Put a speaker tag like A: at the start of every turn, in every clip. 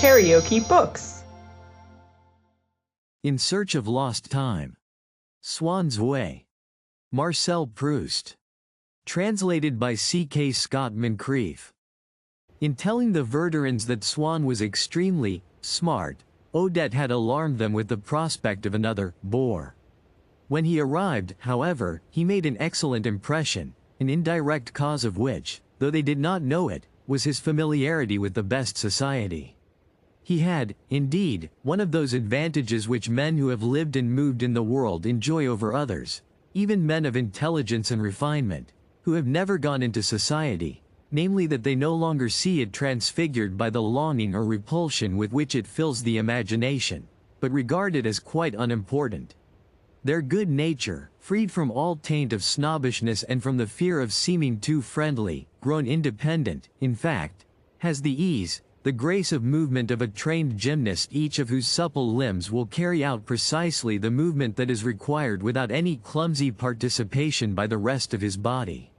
A: KaraokeBooks.
B: In Search of Lost Time. Swann's Way. Marcel Proust. Translated by C.K.Scott-Moncrieff. In telling the Verdurins that Swann was extremely smart, Odette had alarmed them with the prospect of another bore. When he arrived, however, he made an excellent impression, an indirect cause of which, though they did not know it, was his familiarity with the best society. He had, indeed, one of those advantages which men who have lived and moved in the world enjoy over others, even men of intelligence and refinement, who have never gone into society, namely that they no longer see it transfigured by the longing or repulsion with which it fills the imagination, but regard it as quite unimportant. Their good nature, freed from all taint of snobbishness and from the fear of seeming too friendly, grown independent, in fact, has the ease, the grace of movement of a trained gymnast, each of whose supple limbs will carry out precisely the movement that is required without any clumsy participation by the rest of his body.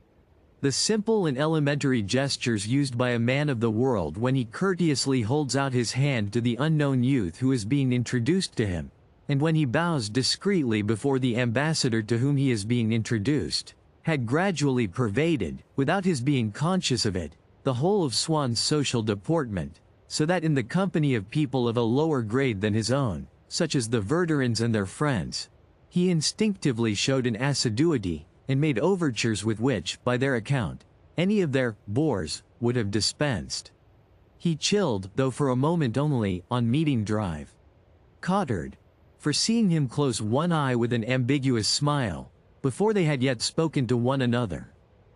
B: The simple and elementary gestures used by a man of the world when he courteously holds out his hand to the unknown youth who is being introduced to him, and when he bows discreetly before the ambassador to whom he is being introduced, had gradually pervaded, without his being conscious of it, the whole of Swann's social deportment, so that in the company of people of a lower grade than his own, such as the Verdurins and their friends, he instinctively showed an assiduity, and made overtures with which, by their account, any of their bores would have dispensed. He chilled, though for a moment only, on meeting drive. Cottard, foreseeing him close one eye with an ambiguous smile, before they had yet spoken to one another.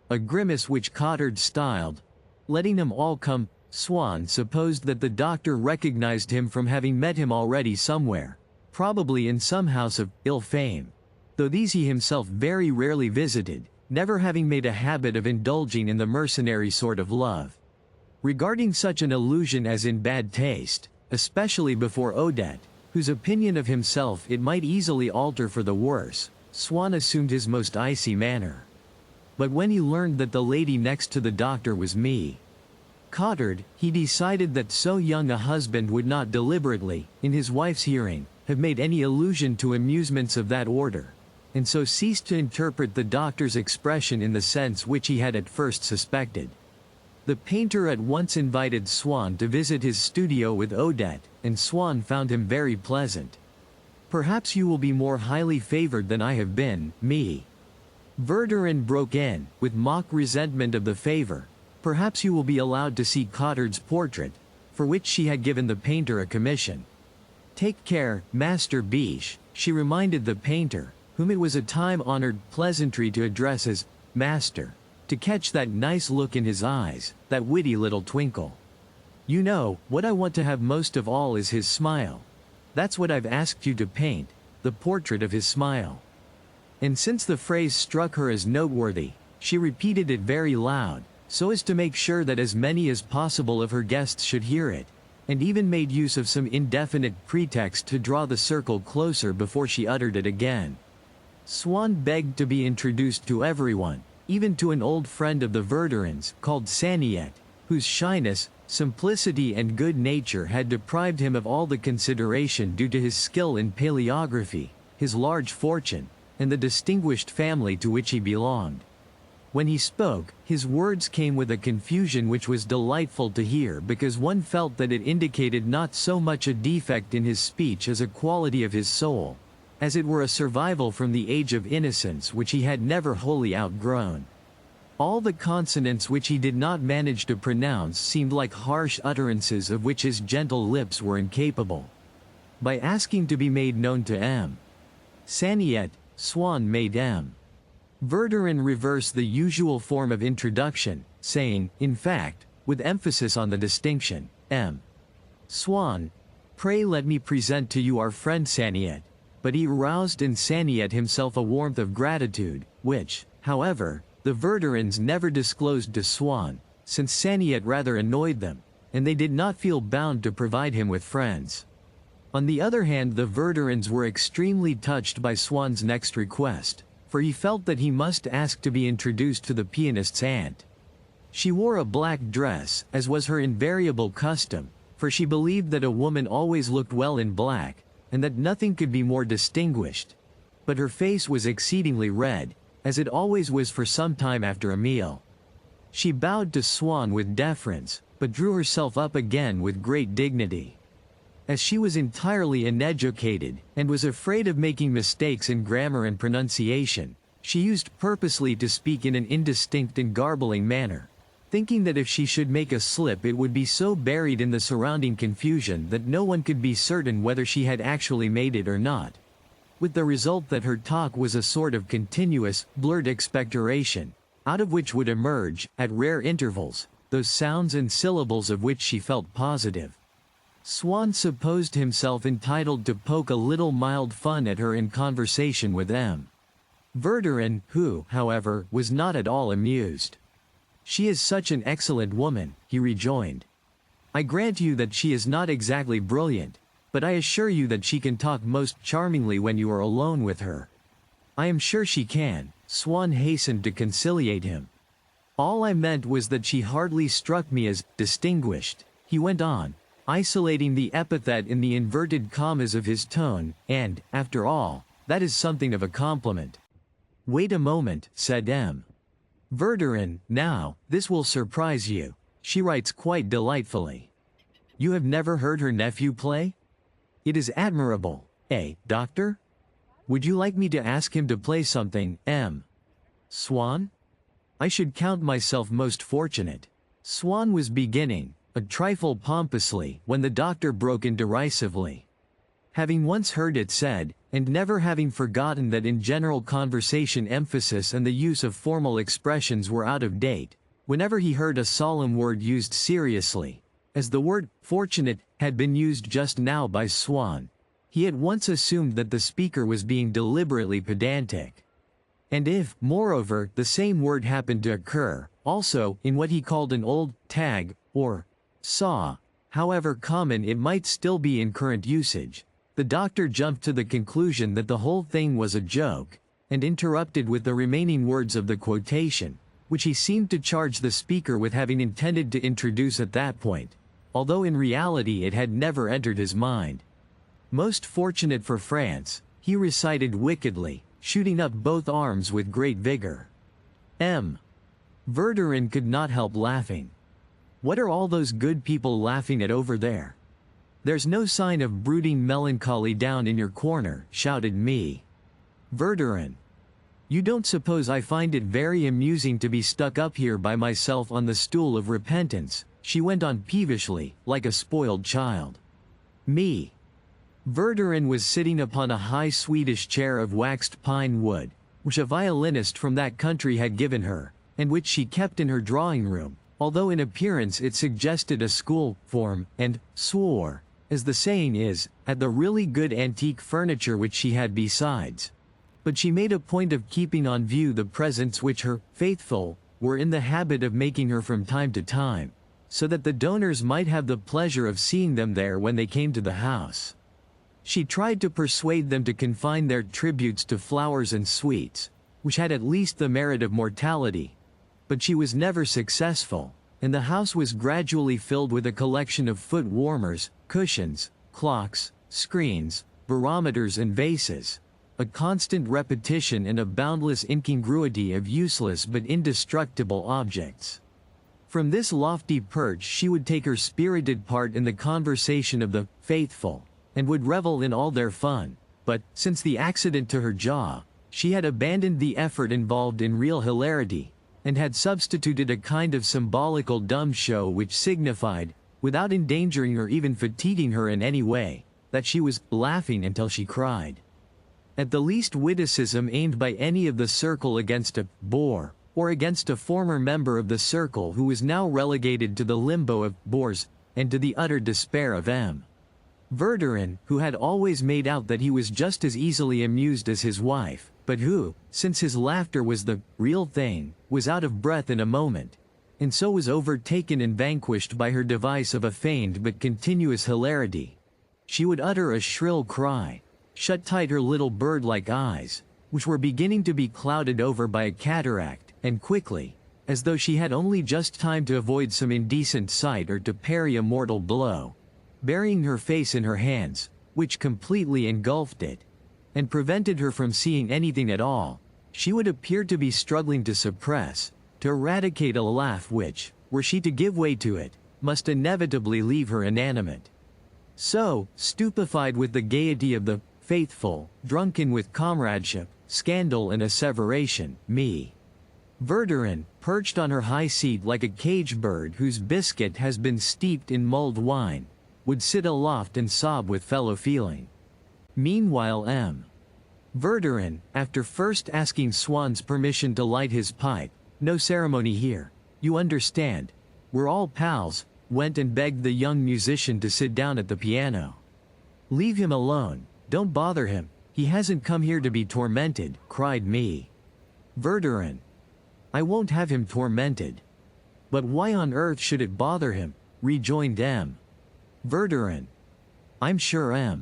B: A grimace which Cottard styled, letting them all come. Swann supposed that the doctor recognized him from having met him already somewhere, probably in some house of ill fame, though these he himself very rarely visited, never having made a habit of indulging in the mercenary sort of love. Regarding such an allusion as in bad taste, especially before Odette, whose opinion of himself it might easily alter for the worse, Swann assumed his most icy manner. But when he learned that the lady next to the doctor was Cottard, he decided that so young a husband would not deliberately, in his wife's hearing, have made any allusion to amusements of that order, and so ceased to interpret the doctor's expression in the sense which he had at first suspected. The painter at once invited Swann to visit his studio with Odette, and Swann found him very pleasant. "Perhaps you will be more highly favored than I have been, me." Verdurin broke in, with mock resentment of the favor. "Perhaps you will be allowed to see Cottard's portrait, for which she had given the painter a commission." "Take care, Master Biche," she reminded the painter, whom it was a time-honored pleasantry to address as Master, to catch that nice look in his eyes, that witty little twinkle. "You know, what I want to have most of all is his smile. That's what I've asked you to paint, the portrait of his smile." And since the phrase struck her as noteworthy, she repeated it very loud, so as to make sure that as many as possible of her guests should hear it, and even made use of some indefinite pretext to draw the circle closer before she uttered it again. Swann begged to be introduced to everyone, even to an old friend of the Verdurins, called Saniette, whose shyness, simplicity and good nature had deprived him of all the consideration due to his skill in paleography, his large fortune, and the distinguished family to which he belonged. When he spoke, his words came with a confusion which was delightful to hear because one felt that it indicated not so much a defect in his speech as a quality of his soul, as it were a survival from the age of innocence which he had never wholly outgrown. All the consonants which he did not manage to pronounce seemed like harsh utterances of which his gentle lips were incapable. By asking to be made known to M. Saniette, Swann made M. Verdurin reverse the usual form of introduction, saying, in fact, with emphasis on the distinction, M. Swann, pray let me present to you our friend Saniette, but he aroused in Saniette himself a warmth of gratitude, which, however, the Verdurins never disclosed to Swann, since Saniette rather annoyed them, and they did not feel bound to provide him with friends. On the other hand, the Verdurins were extremely touched by Swann's next request, for he felt that he must ask to be introduced to the pianist's aunt. She wore a black dress, as was her invariable custom, for she believed that a woman always looked well in black, and that nothing could be more distinguished. But her face was exceedingly red, as it always was for some time after a meal. She bowed to Swann with deference, but drew herself up again with great dignity. As she was entirely uneducated, and was afraid of making mistakes in grammar and pronunciation, she used purposely to speak in an indistinct and garbling manner, thinking that if she should make a slip it would be so buried in the surrounding confusion that no one could be certain whether she had actually made it or not, with the result that her talk was a sort of continuous, blurred expectoration, out of which would emerge, at rare intervals, those sounds and syllables of which she felt positive. Swann supposed himself entitled to poke a little mild fun at her in conversation with M. Verdurin, who, however, was not at all amused. "She is such an excellent woman," he rejoined. "I grant you that she is not exactly brilliant, but I assure you that she can talk most charmingly when you are alone with her." "I am sure she can," Swann hastened to conciliate him. "All I meant was that she hardly struck me as distinguished," he went on, isolating the epithet in the inverted commas of his tone, "and, after all, that is something of a compliment." "Wait a moment," said M. Verdurin, "now, this will surprise you. She writes quite delightfully. You have never heard her nephew play? It is admirable, eh, doctor? Would you like me to ask him to play something, M. Swann? I should count myself most fortunate." Swann was beginning, a trifle pompously, when the doctor broke in derisively. Having once heard it said, and never having forgotten that in general conversation emphasis and the use of formal expressions were out of date, whenever he heard a solemn word used seriously, as the word "fortunate" had been used just now by Swann, he at once assumed that the speaker was being deliberately pedantic. And if, moreover, the same word happened to occur, also, in what he called an old tag, or saw, however common it might still be in current usage, the doctor jumped to the conclusion that the whole thing was a joke, and interrupted with the remaining words of the quotation, which he seemed to charge the speaker with having intended to introduce at that point, although in reality it had never entered his mind. "Most fortunate for France," he recited wickedly, shooting up both arms with great vigor. M. Verdurin could not help laughing. "What are all those good people laughing at over there? There's no sign of brooding melancholy down in your corner," shouted me. Verdurin. "You don't suppose I find it very amusing to be stuck up here by myself on the stool of repentance," she went on peevishly, like a spoiled child. Me. Verdurin was sitting upon a high Swedish chair of waxed pine wood, which a violinist from that country had given her, and which she kept in her drawing room, although in appearance it suggested a school form, and swore, as the saying is, at the really good antique furniture which she had besides. But she made a point of keeping on view the presents which her faithful were in the habit of making her from time to time, so that the donors might have the pleasure of seeing them there when they came to the house. She tried to persuade them to confine their tributes to flowers and sweets, which had at least the merit of mortality, but she was never successful, and the house was gradually filled with a collection of foot warmers, cushions, clocks, screens, barometers and vases, a constant repetition and a boundless incongruity of useless but indestructible objects. From this lofty perch she would take her spirited part in the conversation of the faithful, and would revel in all their fun, but, since the accident to her jaw, she had abandoned the effort involved in real hilarity, and had substituted a kind of symbolical dumb show which signified, without endangering or even fatiguing her in any way, that she was laughing until she cried. At the least witticism aimed by any of the circle against a bore, or against a former member of the circle who was now relegated to the limbo of bores, and to the utter despair of M. Verdurin, who had always made out that he was just as easily amused as his wife, but who, since his laughter was the real thing, was out of breath in a moment, and so was overtaken and vanquished by her device of a feigned but continuous hilarity. She would utter a shrill cry, shut tight her little bird-like eyes, which were beginning to be clouded over by a cataract, and quickly, as though she had only just time to avoid some indecent sight or to parry a mortal blow, burying her face in her hands, which completely engulfed it, and prevented her from seeing anything at all. She would appear to be struggling to suppress, to eradicate a laugh which, were she to give way to it, must inevitably leave her inanimate. So, stupefied with the gaiety of the faithful, drunken with comradeship, scandal and asseveration, me. Verdurin, perched on her high seat like a caged bird whose biscuit has been steeped in mulled wine, would sit aloft and sob with fellow feeling. Meanwhile Verdurin, after first asking Swann's permission to light his pipe, no ceremony here, you understand, we're all pals, went and begged the young musician to sit down at the piano. Leave him alone, don't bother him, he hasn't come here to be tormented, cried me. Verdurin. I won't have him tormented. But why on earth should it bother him, rejoined Verdurin. I'm sure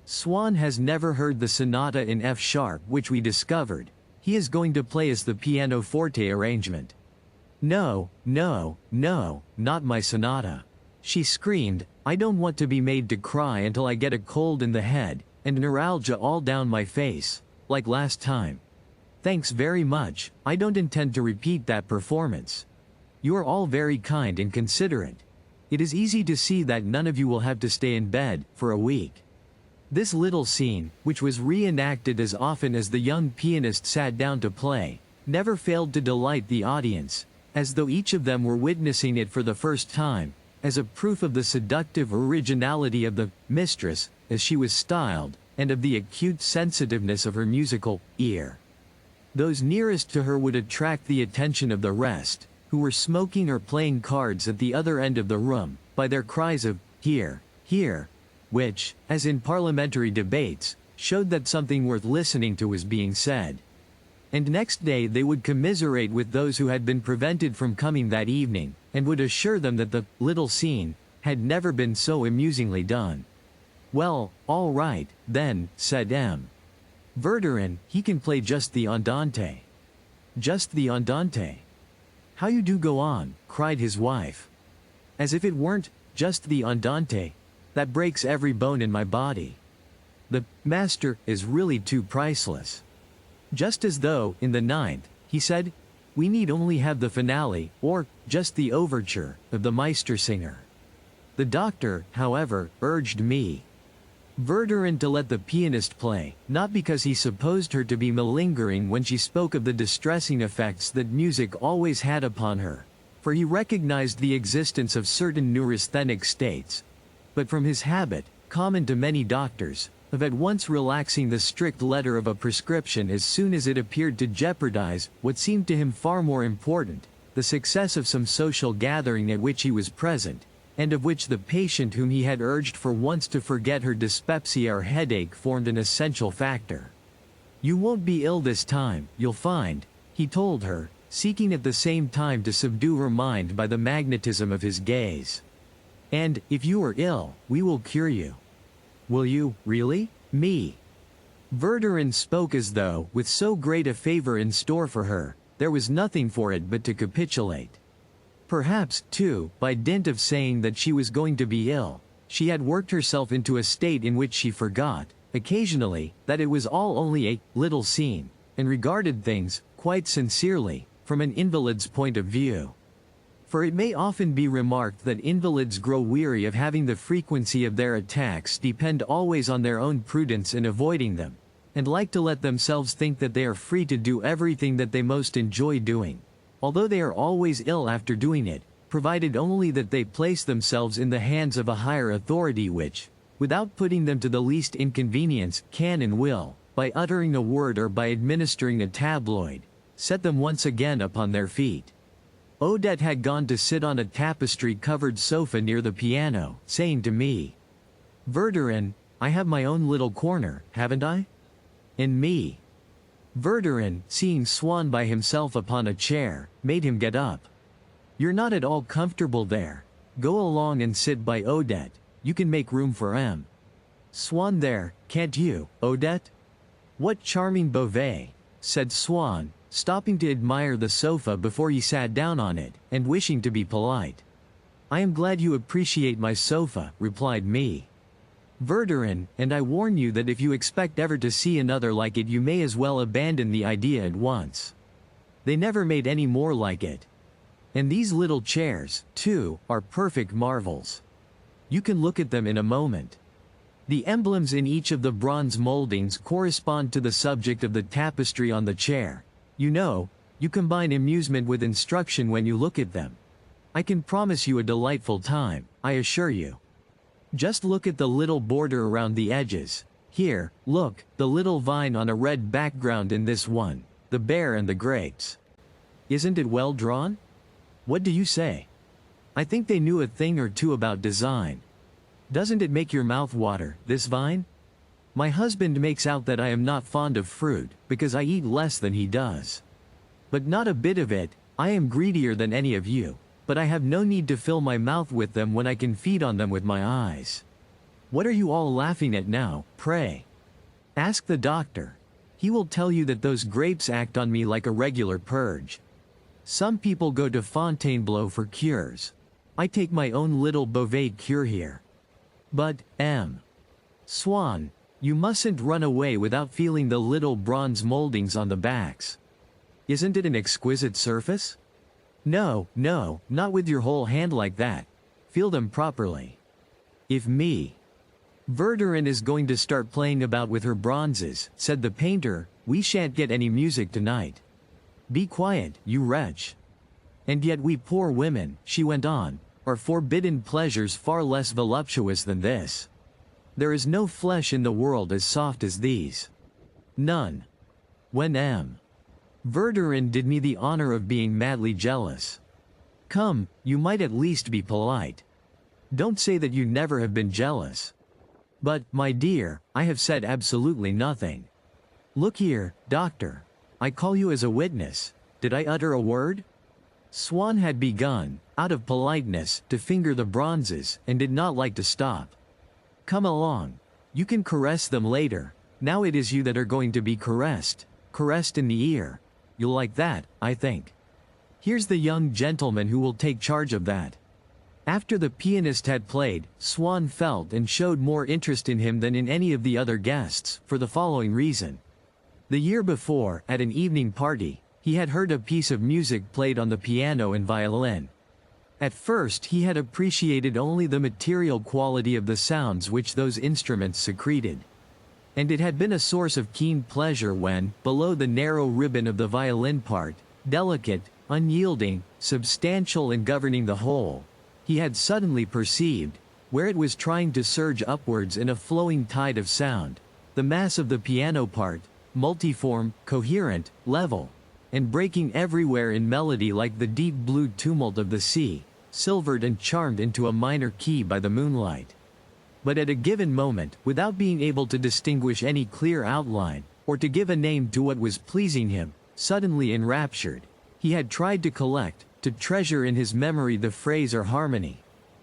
B: Swann has never heard the sonata in F sharp which we discovered. He is going to play us the pianoforte arrangement. No, no, no, not my sonata. She screamed, I don't want to be made to cry until I get a cold in the head, and neuralgia all down my face, like last time. Thanks very much, I don't intend to repeat that performance. You are all very kind and considerate. It is easy to see that none of you will have to stay in bed for a week. This little scene, which was reenacted as often as the young pianist sat down to play, never failed to delight the audience, as though each of them were witnessing it for the first time, as a proof of the seductive originality of the mistress, as she was styled, and of the acute sensitiveness of her musical ear. Those nearest to her would attract the attention of the rest, who were smoking or playing cards at the other end of the room, by their cries of, "Here, here," which, as in parliamentary debates, showed that something worth listening to was being said. And next day they would commiserate with those who had been prevented from coming that evening, and would assure them that the little scene had never been so amusingly done. Well, all right, then, said Verdurin, he can play just the andante. Just the andante. How you do go on, cried his wife. As if it weren't just the andante, that breaks every bone in my body. The master is really too priceless. Just as though, in the ninth, he said, we need only have the finale, or just the overture, of the Meistersinger. The doctor, however, urged me. Verdurin to let the pianist play, not because he supposed her to be malingering when she spoke of the distressing effects that music always had upon her, for he recognized the existence of certain neurasthenic states, but from his habit, common to many doctors, of at once relaxing the strict letter of a prescription as soon as it appeared to jeopardize what seemed to him far more important, the success of some social gathering at which he was present, and of which the patient whom he had urged for once to forget her dyspepsia or headache formed an essential factor. You won't be ill this time, you'll find, he told her, seeking at the same time to subdue her mind by the magnetism of his gaze. And, if you are ill, we will cure you. Will you, really? Me? Verdurin spoke as though, with so great a favor in store for her, there was nothing for it but to capitulate. Perhaps, too, by dint of saying that she was going to be ill, she had worked herself into a state in which she forgot, occasionally, that it was all only a little scene, and regarded things, quite sincerely, from an invalid's point of view. For it may often be remarked that invalids grow weary of having the frequency of their attacks depend always on their own prudence in avoiding them, and like to let themselves think that they are free to do everything that they most enjoy doing, although they are always ill after doing it, provided only that they place themselves in the hands of a higher authority which, without putting them to the least inconvenience, can and will, by uttering a word or by administering a tabloid, set them once again upon their feet. Odette had gone to sit on a tapestry-covered sofa near the piano, saying to me, Verdurin, I have my own little corner, haven't I? And me. Verdurin, seeing Swann by himself upon a chair, made him get up. You're not at all comfortable there. Go along and sit by Odette, you can make room for Swann there, can't you, Odette? What charming Beauvais, said Swann, stopping to admire the sofa before he sat down on it, and wishing to be polite. I am glad you appreciate my sofa, replied me. Verdurin, and I warn you that if you expect ever to see another like it you may as well abandon the idea at once. They never made any more like it. And these little chairs, too, are perfect marvels. You can look at them in a moment. The emblems in each of the bronze moldings correspond to the subject of the tapestry on the chair. You know, you combine amusement with instruction when you look at them. I can promise you a delightful time, I assure you. Just look at the little border around the edges. Here, look, the little vine on a red background in this one, the bear and the grapes. Isn't it well drawn? What do you say? I think they knew a thing or two about design. Doesn't it make your mouth water, this vine? My husband makes out that I am not fond of fruit, because I eat less than he does. But not a bit of it, I am greedier than any of you. But I have no need to fill my mouth with them when I can feed on them with my eyes. What are you all laughing at now, pray? Ask the doctor. He will tell you that those grapes act on me like a regular purge. Some people go to Fontainebleau for cures. I take my own little Beauvais cure here. But, Swann, you mustn't run away without feeling the little bronze moldings on the backs. Isn't it an exquisite surface? No, not with your whole hand like that. Feel them properly. If me. Verdurin is going to start playing about with her bronzes, said the painter, we shan't get any music tonight. Be quiet, you wretch. And yet we poor women, she went on, are forbidden pleasures far less voluptuous than this. There is no flesh in the world as soft as these. None. When Verdurin did me the honor of being madly jealous. Come, you might at least be polite. Don't say that you never have been jealous. But, my dear, I have said absolutely nothing. Look here, doctor. I call you as a witness. Did I utter a word? Swann had begun, out of politeness, to finger the bronzes, and did not like to stop. Come along. You can caress them later. Now it is you that are going to be caressed. Caressed in the ear. You'll like that, I think. Here's the young gentleman who will take charge of that. After the pianist had played, Swann felt and showed more interest in him than in any of the other guests, for the following reason. The year before, at an evening party, he had heard a piece of music played on the piano and violin. At first he had appreciated only the material quality of the sounds which those instruments secreted. And it had been a source of keen pleasure when, below the narrow ribbon of the violin part, delicate, unyielding, substantial and governing the whole, he had suddenly perceived, where it was trying to surge upwards in a flowing tide of sound, the mass of the piano part, multiform, coherent, level, and breaking everywhere in melody like the deep blue tumult of the sea, silvered and charmed into a minor key by the moonlight. But at a given moment, without being able to distinguish any clear outline, or to give a name to what was pleasing him, suddenly enraptured, he had tried to collect, to treasure in his memory the phrase or harmony,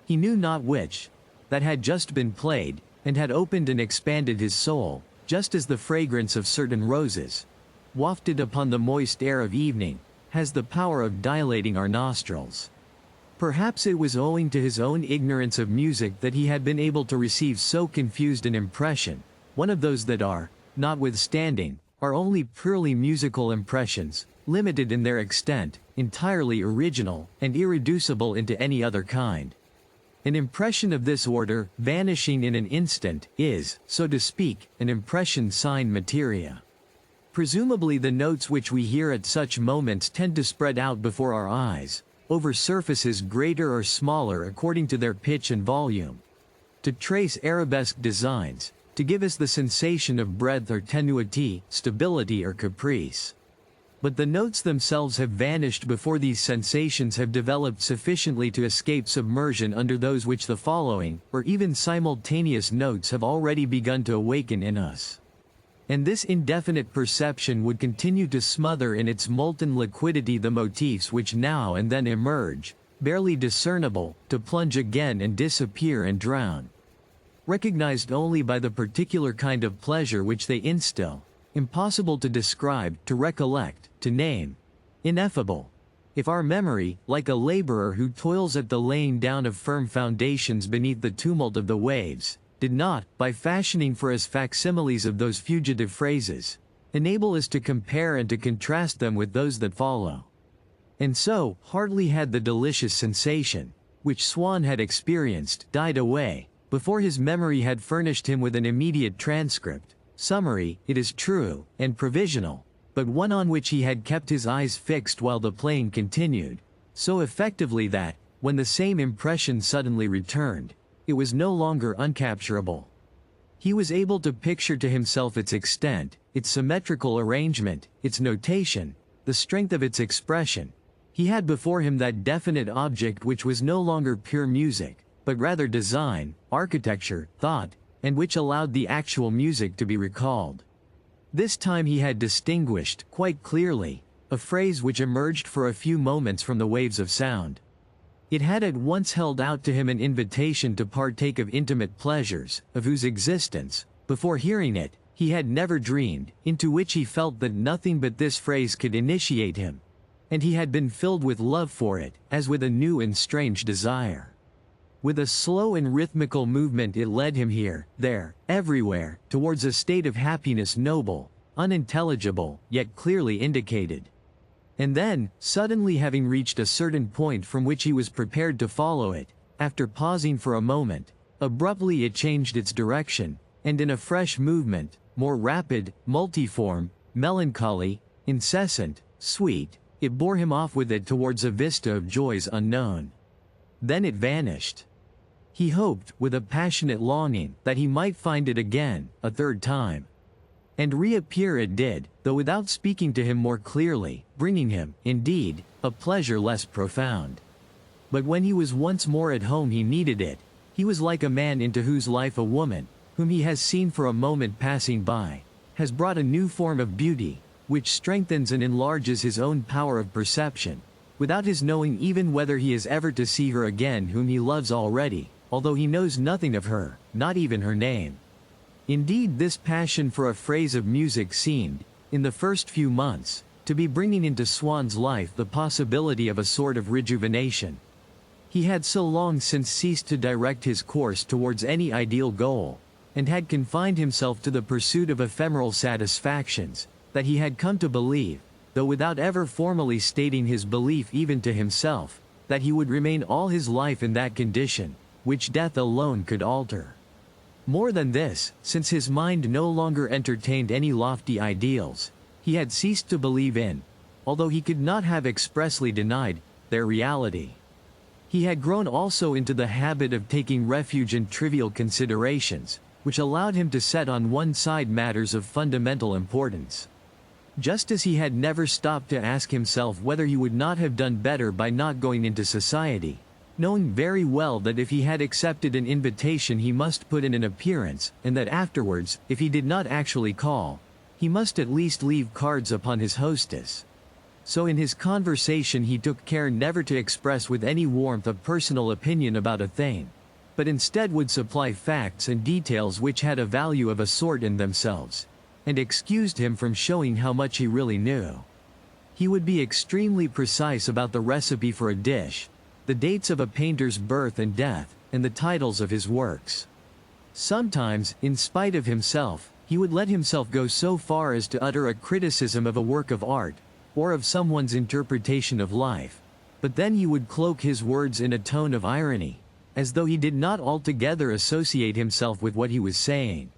B: he knew not which, that had just been played, and had opened and expanded his soul, just as the fragrance of certain roses, wafted upon the moist air of evening, has the power of dilating our nostrils. Perhaps it was owing to his own ignorance of music that he had been able to receive so confused an impression, one of those that are, notwithstanding, are only purely musical impressions, limited in their extent, entirely original, and irreducible into any other kind. An impression of this order, vanishing in an instant, is, so to speak, an impression sine materia. Presumably the notes which we hear at such moments tend to spread out before our eyes, over surfaces greater or smaller according to their pitch and volume. To trace arabesque designs, to give us the sensation of breadth or tenuity, stability or caprice. But the notes themselves have vanished before these sensations have developed sufficiently to escape submersion under those which the following, or even simultaneous notes have already begun to awaken in us. And this indefinite perception would continue to smother in its molten liquidity the motifs which now and then emerge, barely discernible, to plunge again and disappear and drown. Recognized only by the particular kind of pleasure which they instill, impossible to describe, to recollect, to name. Ineffable. If our memory, like a laborer who toils at the laying down of firm foundations beneath the tumult of the waves, did not, by fashioning for us facsimiles of those fugitive phrases, enable us to compare and to contrast them with those that follow. And so, hardly had the delicious sensation, which Swann had experienced, died away, before his memory had furnished him with an immediate transcript, summary, it is true, and provisional, but one on which he had kept his eyes fixed while the playing continued, so effectively that, when the same impression suddenly returned, it was no longer uncapturable. He was able to picture to himself its extent, its symmetrical arrangement, its notation, the strength of its expression. He had before him that definite object which was no longer pure music, but rather design, architecture, thought, and which allowed the actual music to be recalled. This time he had distinguished, quite clearly, a phrase which emerged for a few moments from the waves of sound. It had at once held out to him an invitation to partake of intimate pleasures, of whose existence, before hearing it, he had never dreamed, into which he felt that nothing but this phrase could initiate him. And he had been filled with love for it, as with a new and strange desire. With a slow and rhythmical movement it led him here, there, everywhere, towards a state of happiness noble, unintelligible, yet clearly indicated. And then, suddenly having reached a certain point from which he was prepared to follow it, after pausing for a moment, abruptly it changed its direction, and in a fresh movement, more rapid, multiform, melancholy, incessant, sweet, it bore him off with it towards a vista of joys unknown. Then it vanished. He hoped, with a passionate longing, that he might find it again, a third time. And reappear it did, though without speaking to him more clearly, bringing him, indeed, a pleasure less profound. But when he was once more at home he needed it. He was like a man into whose life a woman, whom he has seen for a moment passing by, has brought a new form of beauty, which strengthens and enlarges his own power of perception, without his knowing even whether he is ever to see her again whom he loves already, although he knows nothing of her, not even her name. Indeed, this passion for a phrase of music seemed, in the first few months, to be bringing into Swann's life the possibility of a sort of rejuvenation. He had so long since ceased to direct his course towards any ideal goal, and had confined himself to the pursuit of ephemeral satisfactions, that he had come to believe, though without ever formally stating his belief even to himself, that he would remain all his life in that condition, which death alone could alter. More than this, since his mind no longer entertained any lofty ideals, he had ceased to believe in, although he could not have expressly denied, their reality. He had grown also into the habit of taking refuge in trivial considerations, which allowed him to set on one side matters of fundamental importance. Just as he had never stopped to ask himself whether he would not have done better by not going into society, knowing very well that if he had accepted an invitation he must put in an appearance, and that afterwards, if he did not actually call, he must at least leave cards upon his hostess. So in his conversation he took care never to express with any warmth a personal opinion about a thing, but instead would supply facts and details which had a value of a sort in themselves, and excused him from showing how much he really knew. He would be extremely precise about the recipe for a dish, the dates of a painter's birth and death, and the titles of his works. Sometimes, in spite of himself, he would let himself go so far as to utter a criticism of a work of art, or of someone's interpretation of life, but then he would cloak his words in a tone of irony, as though he did not altogether associate himself with what he was saying.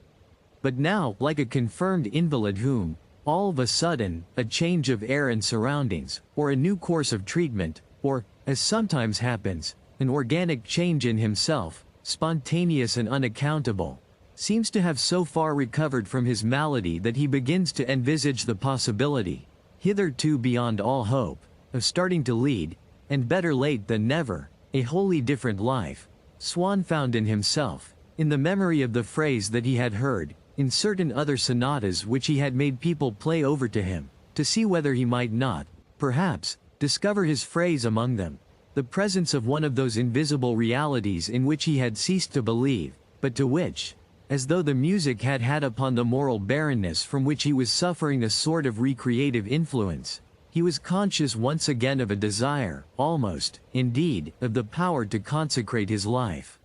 B: But now, like a confirmed invalid whom, all of a sudden, a change of air and surroundings, or a new course of treatment, or, as sometimes happens, an organic change in himself, spontaneous and unaccountable, seems to have so far recovered from his malady that he begins to envisage the possibility, hitherto beyond all hope, of starting to lead, and better late than never, a wholly different life. Swann found in himself, in the memory of the phrase that he had heard, in certain other sonatas which he had made people play over to him, to see whether he might not, perhaps, discover his phrase among them, the presence of one of those invisible realities in which he had ceased to believe, but to which, as though the music had had upon the moral barrenness from which he was suffering a sort of recreative influence, He was conscious once again of a desire, almost, indeed, of the power to consecrate his life.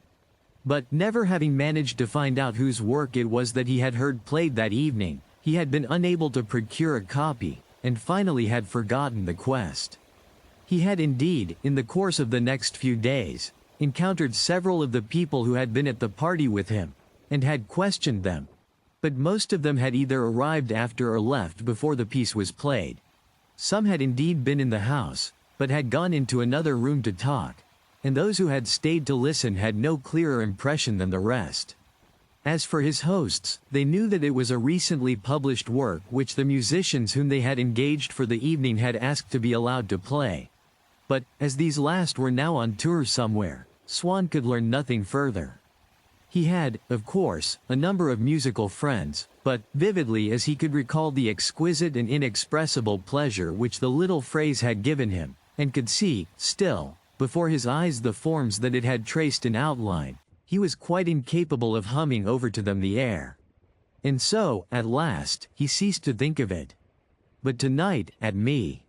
B: But, never having managed to find out whose work it was that he had heard played that evening, he had been unable to procure a copy, and finally had forgotten the quest. He had indeed, in the course of the next few days, encountered several of the people who had been at the party with him, and had questioned them, but most of them had either arrived after or left before the piece was played. Some had indeed been in the house, but had gone into another room to talk, and those who had stayed to listen had no clearer impression than the rest. As for his hosts, they knew that it was a recently published work which the musicians whom they had engaged for the evening had asked to be allowed to play. But, as these last were now on tour somewhere, Swann could learn nothing further. He had, of course, a number of musical friends, but, vividly as he could recall the exquisite and inexpressible pleasure which the little phrase had given him, and could see, still, before his eyes the forms that it had traced in outline, he was quite incapable of humming over to them the air. And so, at last, he ceased to think of it. But tonight, at me.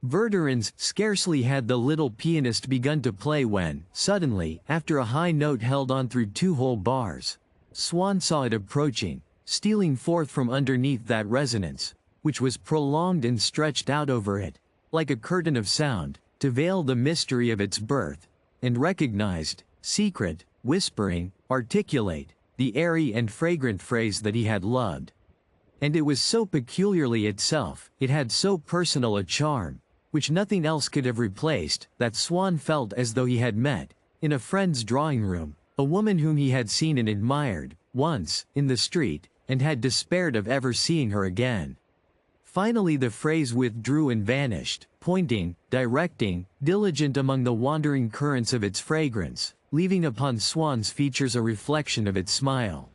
B: Verdurin's scarcely had the little pianist begun to play when, suddenly, after a high note held on through 2 whole bars, Swann saw it approaching, stealing forth from underneath that resonance, which was prolonged and stretched out over it, like a curtain of sound, to veil the mystery of its birth, and recognized, secret, whispering, articulate, the airy and fragrant phrase that he had loved. And it was so peculiarly itself, it had so personal a charm, which nothing else could have replaced, that Swann felt as though he had met, in a friend's drawing room, a woman whom he had seen and admired, once, in the street, and had despaired of ever seeing her again. Finally the phrase withdrew and vanished, pointing, directing, diligent among the wandering currents of its fragrance, leaving upon Swann's features a reflection of its smile.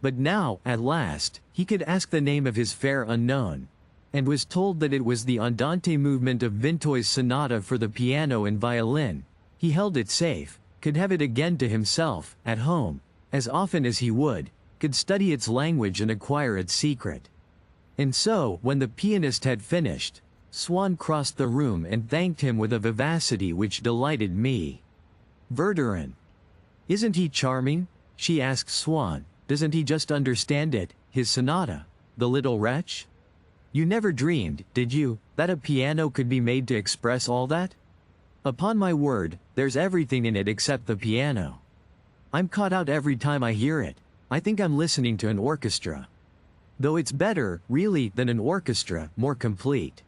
B: But now, at last, he could ask the name of his fair unknown, and was told that it was the Andante movement of Vinteuil's sonata for the piano and violin. He held it safe, could have it again to himself, at home, as often as he would, could study its language and acquire its secret. And so, when the pianist had finished, Swann crossed the room and thanked him with a vivacity which delighted me. "Verdurin. Isn't he charming?" she asked Swann. "Doesn't he just understand it, his sonata, the little wretch? You never dreamed, did you, that a piano could be made to express all that? Upon my word, there's everything in it except the piano. I'm caught out every time I hear it. I think I'm listening to an orchestra. Though it's better, really, than an orchestra, more complete."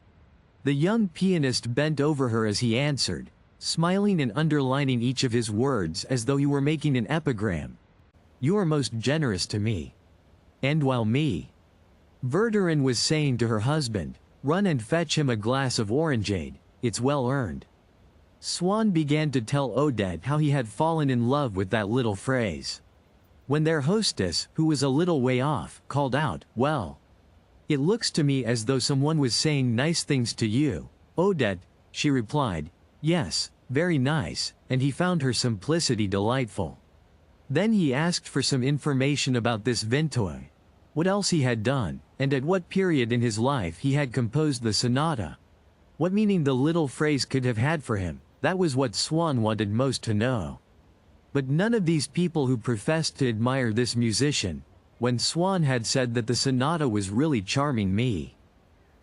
B: The young pianist bent over her as he answered, smiling and underlining each of his words as though he were making an epigram. "You are most generous to me. And while me." Verdurin was saying to her husband, "Run and fetch him a glass of orangeade, it's well earned." Swann began to tell Odette how he had fallen in love with that little phrase. When their hostess, who was a little way off, called out, "Well, it looks to me as though someone was saying nice things to you, Odette," she replied, "Yes, very nice," and he found her simplicity delightful. Then he asked for some information about this Vinteuil, what else he had done, and at what period in his life he had composed the sonata. What meaning the little phrase could have had for him, that was what Swann wanted most to know. But none of these people who professed to admire this musician, when Swann had said that the sonata was really charming me.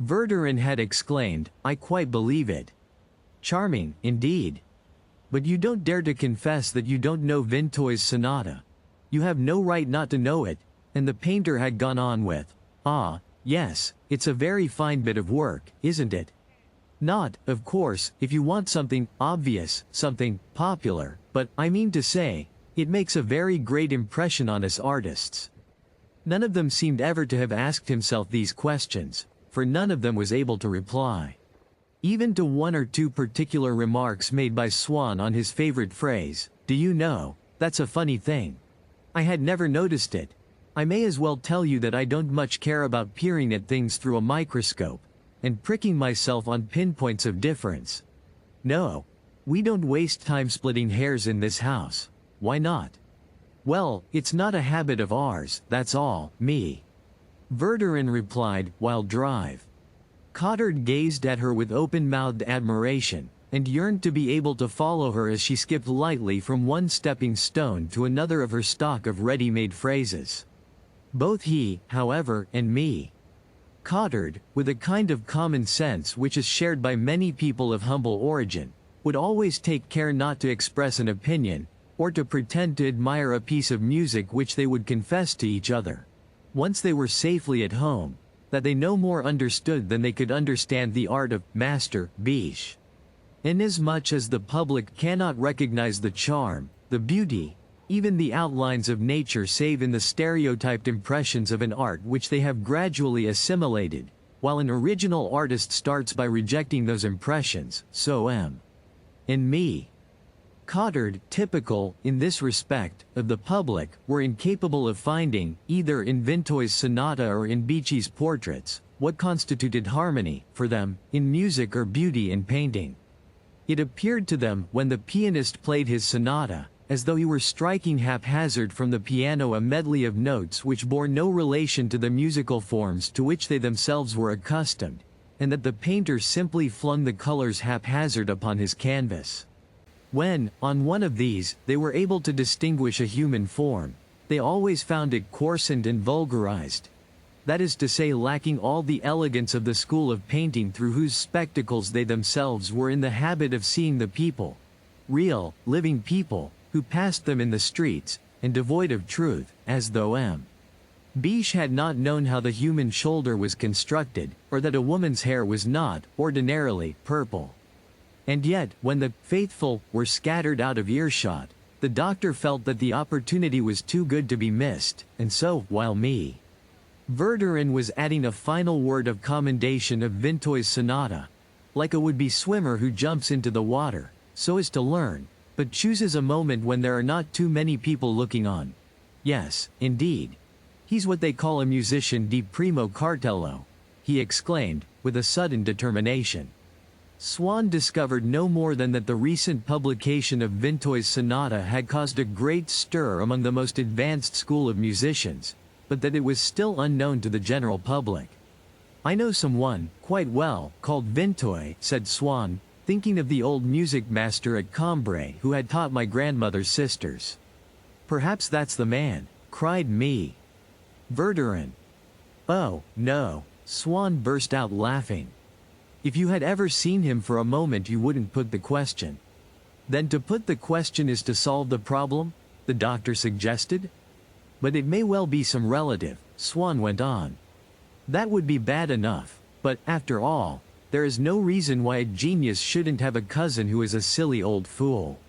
B: Verdurin had exclaimed, "I quite believe it. Charming, indeed. But you don't dare to confess that you don't know Vinteuil's sonata. You have no right not to know it," and the painter had gone on with, "Ah, yes, it's a very fine bit of work, isn't it? Not, of course, if you want something obvious, something popular, but, I mean to say, it makes a very great impression on us artists." None of them seemed ever to have asked himself these questions, for none of them was able to reply. Even to 1 or 2 particular remarks made by Swann on his favorite phrase, "Do you know, that's a funny thing. I had never noticed it. I may as well tell you that I don't much care about peering at things through a microscope, and pricking myself on pinpoints of difference. No, we don't waste time splitting hairs in this house. Why not? Well, it's not a habit of ours, that's all, me." Verdurin replied, "While drive. Cottard gazed at her with open-mouthed admiration, and yearned to be able to follow her as she skipped lightly from one stepping stone to another of her stock of ready-made phrases. Both he, however, and me. Cottard, with a kind of common sense which is shared by many people of humble origin, would always take care not to express an opinion, or to pretend to admire a piece of music which they would confess to each other, once they were safely at home, that they no more understood than they could understand the art of master biche. Inasmuch as the public cannot recognize the charm, the beauty, even the outlines of nature save in the stereotyped impressions of an art which they have gradually assimilated, while an original artist starts by rejecting those impressions, so M. and me. Cottard, typical, in this respect, of the public, were incapable of finding, either in Vinteuil's sonata or in Biche's portraits, what constituted harmony, for them, in music or beauty in painting. It appeared to them, when the pianist played his sonata, as though he were striking haphazard from the piano a medley of notes which bore no relation to the musical forms to which they themselves were accustomed, and that the painter simply flung the colors haphazard upon his canvas. When, on one of these, they were able to distinguish a human form, they always found it coarsened and vulgarized. That is to say, lacking all the elegance of the school of painting through whose spectacles they themselves were in the habit of seeing the people, real, living people, who passed them in the streets, and devoid of truth, as though M. Biche had not known how the human shoulder was constructed, or that a woman's hair was not, ordinarily, purple. And yet, when the faithful were scattered out of earshot, the doctor felt that the opportunity was too good to be missed, and so, while me. Verdurin was adding a final word of commendation of Vinteuil's sonata, like a would-be swimmer who jumps into the water, so as to learn, but chooses a moment when there are not too many people looking on. Yes, indeed. He's what they call a musician di primo cartello, he exclaimed, with a sudden determination. Swann discovered no more than that the recent publication of Vinteuil's sonata had caused a great stir among the most advanced school of musicians, but that it was still unknown to the general public. "I know someone, quite well, called Vinteuil," said Swann, thinking of the old music master at Cambrai who had taught my grandmother's sisters. "Perhaps that's the man," cried me. Verdurin. "Oh, no," Swann burst out laughing. "If you had ever seen him for a moment you wouldn't put the question." "Then to put the question is to solve the problem?" the doctor suggested. "But it may well be some relative," Swann went on. "That would be bad enough, but, after all, there is no reason why a genius shouldn't have a cousin who is a silly old fool.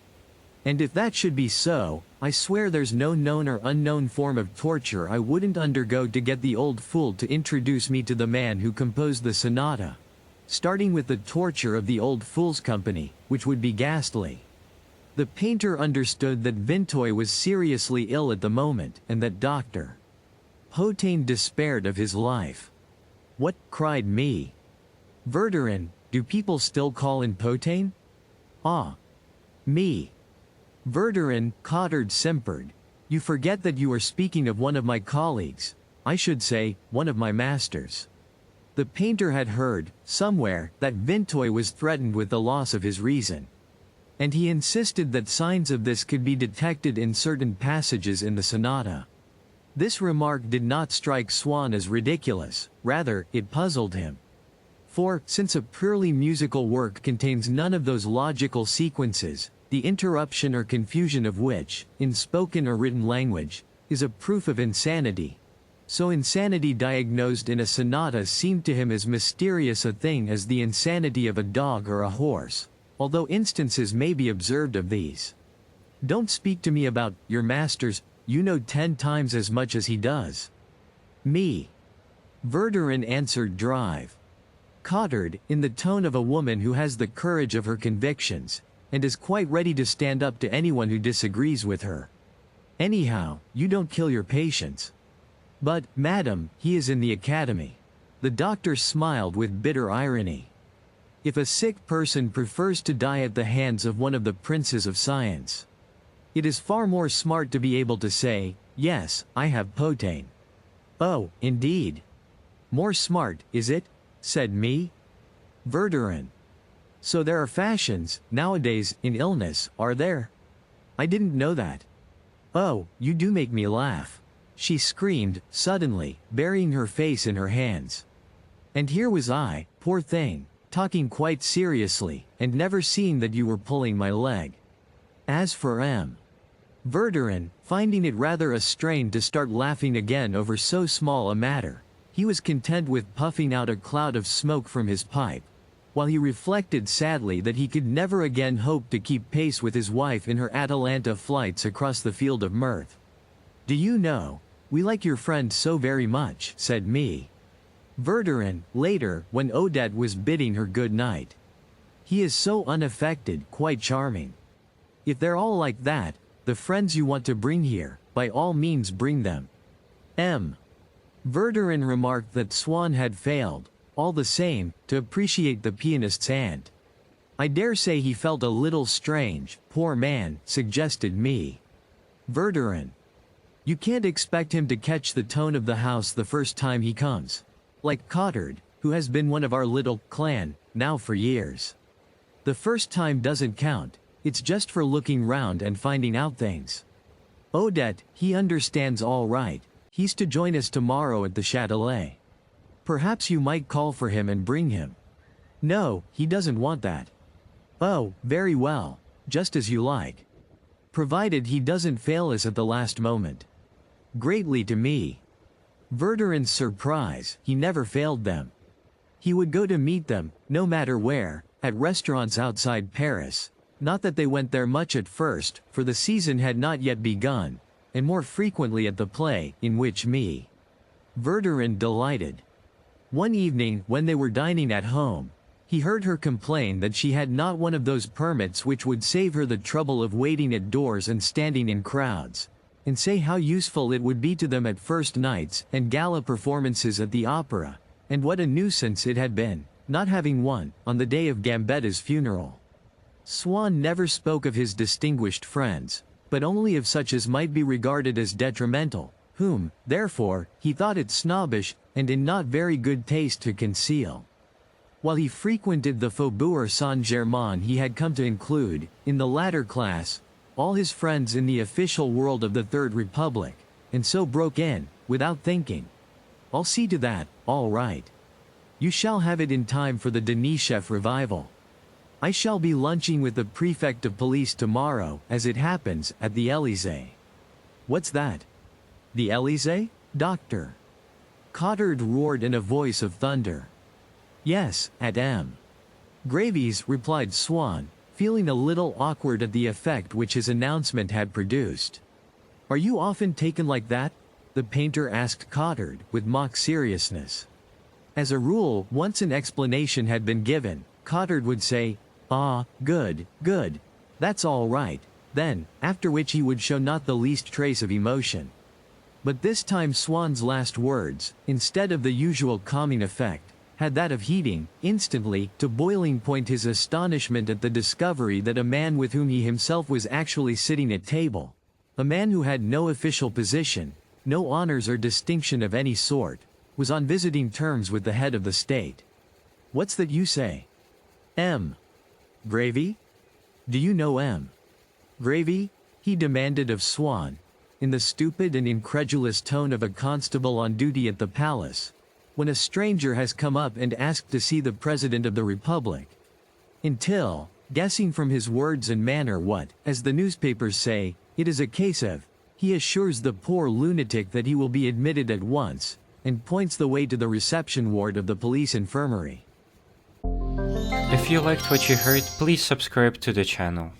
B: And if that should be so, I swear there's no known or unknown form of torture I wouldn't undergo to get the old fool to introduce me to the man who composed the sonata. Starting with the torture of the old fool's company, which would be ghastly." The painter understood that Vinteuil was seriously ill at the moment, and that Dr. Potain despaired of his life. "What?" cried me. Verdurin, "Do people still call in Potain?" "Ah. Me." Verdurin, Cottard simpered. "You forget that you are speaking of one of my colleagues, I should say, one of my masters." The painter had heard, somewhere, that Vinteuil was threatened with the loss of his reason. And he insisted that signs of this could be detected in certain passages in the sonata. This remark did not strike Swann as ridiculous, rather, it puzzled him. For, since a purely musical work contains none of those logical sequences, the interruption or confusion of which, in spoken or written language, is a proof of insanity, so insanity diagnosed in a sonata seemed to him as mysterious a thing as the insanity of a dog or a horse, although instances may be observed of these. "Don't speak to me about your masters, you know 10 times as much as he does." "Me." Verdurin answered drive. Cottard, in the tone of a woman who has the courage of her convictions, and is quite ready to stand up to anyone who disagrees with her. "Anyhow, you don't kill your patients." "But, madam, he is in the academy." The doctor smiled with bitter irony. "If a sick person prefers to die at the hands of one of the princes of science, it is far more smart to be able to say, 'Yes, I have Potain.'" "Oh, indeed. More smart, is it?" said me. Verdurin. So there are fashions, nowadays, in illness, are there? I didn't know that. Oh, you do make me laugh. She screamed, suddenly, burying her face in her hands. And here was I, poor thing, talking quite seriously, and never seeing that you were pulling my leg. As for M. Verdurin, finding it rather a strain to start laughing again over so small a matter, he was content with puffing out a cloud of smoke from his pipe, while he reflected sadly that he could never again hope to keep pace with his wife in her Atalanta flights across the field of mirth. "Do you know, we like your friend so very much," said me. Verdurin, later, when Odette was bidding her good night. "He is so unaffected, quite charming. If they're all like that, the friends you want to bring here, by all means bring them." M. Verdurin remarked that Swann had failed, all the same, to appreciate the pianist's hand. "I dare say he felt a little strange, poor man," suggested me. Verdurin. "You can't expect him to catch the tone of the house the first time he comes. Like Cottard, who has been one of our little clan, now for years. The first time doesn't count, it's just for looking round and finding out things. Odette, he understands all right, he's to join us tomorrow at the Châtelet. Perhaps you might call for him and bring him." "No, he doesn't want that." "Oh, very well, just as you like. Provided he doesn't fail us at the last moment." Greatly to me. Verdurin's surprise, he never failed them. He would go to meet them, no matter where, at restaurants outside Paris. Not that they went there much at first, for the season had not yet begun, and more frequently at the play, in which me. Verdurin delighted. One evening, when they were dining at home, he heard her complain that she had not one of those permits which would save her the trouble of waiting at doors and standing in crowds, and say how useful it would be to them at first nights and gala performances at the opera, and what a nuisance it had been, not having one, on the day of Gambetta's funeral. Swann never spoke of his distinguished friends, but only of such as might be regarded as detrimental, whom, therefore, he thought it snobbish and in not very good taste to conceal. While he frequented the Faubourg Saint-Germain, he had come to include, in the latter class, all his friends in the official world of the Third Republic, and so broke in, without thinking. "I'll see to that, all right. You shall have it in time for the Denishev revival. I shall be lunching with the prefect of police tomorrow, as it happens, at the Élysée." "What's that?" "The Élysée, doctor?" Cottard roared in a voice of thunder. "Yes, at M. Gravy's," replied Swann, feeling a little awkward at the effect which his announcement had produced. "Are you often taken like that?" the painter asked Cottard, with mock seriousness. As a rule, once an explanation had been given, Cottard would say, "Ah, good, good. That's all right," then, after which he would show not the least trace of emotion. But this time Swann's last words, instead of the usual calming effect, had that of heating, instantly, to boiling point his astonishment at the discovery that a man with whom he himself was actually sitting at table, a man who had no official position, no honors or distinction of any sort, was on visiting terms with the head of the state. "What's that you say?" "M. Gravy? Do you know M. Gravy?" he demanded of Swann, in the stupid and incredulous tone of a constable on duty at the palace, when a stranger has come up and asked to see the President of the Republic. Until, guessing from his words and manner what, as the newspapers say, it is a case of, he assures the poor lunatic that he will be admitted at once, and points the way to the reception ward of the police infirmary.
A: If you liked what you heard, please subscribe to the channel.